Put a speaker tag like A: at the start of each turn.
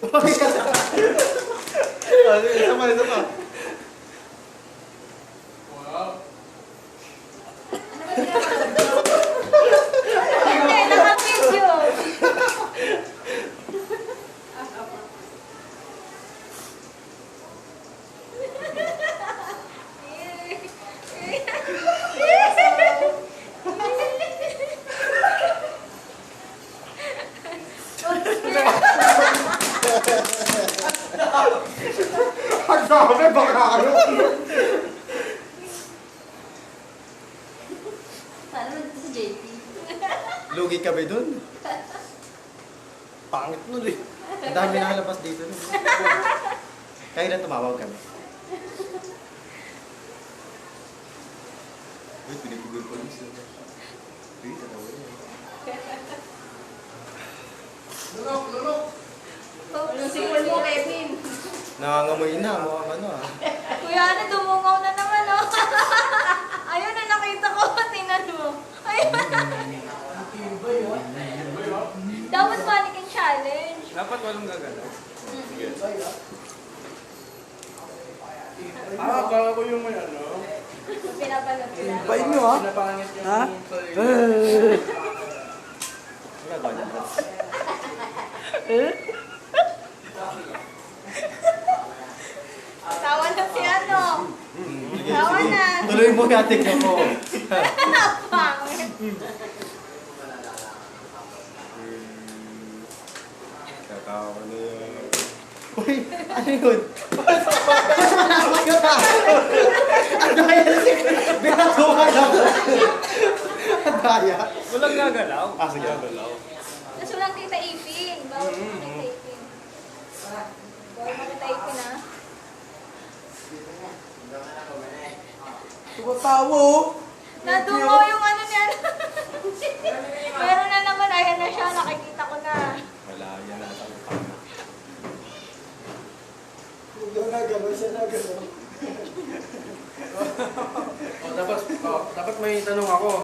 A: Isa pa, isa pa.
B: Hindi, naka-video.
A: Ang dami, baka ano.
B: Sana naman si JP.
A: Lugi ka ba dun? Pangit nun eh. Ang dami nakalabas dito nun. Kaya lang tumawag kami. Uy, pinipigil ko lang sila. Uy, tatawa niya. Lulok, lulok!
B: Yung sequel mo, Kevin.
A: Nangangamoy na, mukhang ano ah.
B: Kuya, ano, dumungaw na naman, oh. Ayun na, nakita ko. Tingnan mo. Ayun. Dapat mannequin challenge.
C: Dapat walang gagalaw.
D: Akala ko yung may ano.
B: Pinapanood ko lang.
E: Bain nyo ha?
D: Pinapangit yung
E: Ha?
A: Wala ba niya?
B: Tawa na si ano.
A: Sige,
B: Tawa
A: sige.
B: na.
A: Tuloy mo nga, tignan mo.
B: Pangit.
A: Kakawa na yun. Uy, ano yun? Malaman yun ah! Ang daya na siya! Binatuhan ako! Ang daya!
C: Walang gagalaw.
A: Ah, sige. Gagalaw.
B: Tapos walang tita Ipin. Bawal mo tita Ipin. Bawal mo tita Ipin, ah.
E: Tumatawo!
B: Nadungaw yung ano niya. Meron na naman. Ayan na siya. Nakikita ko na.
A: Wala, yan na.
D: dapat may tanong ako.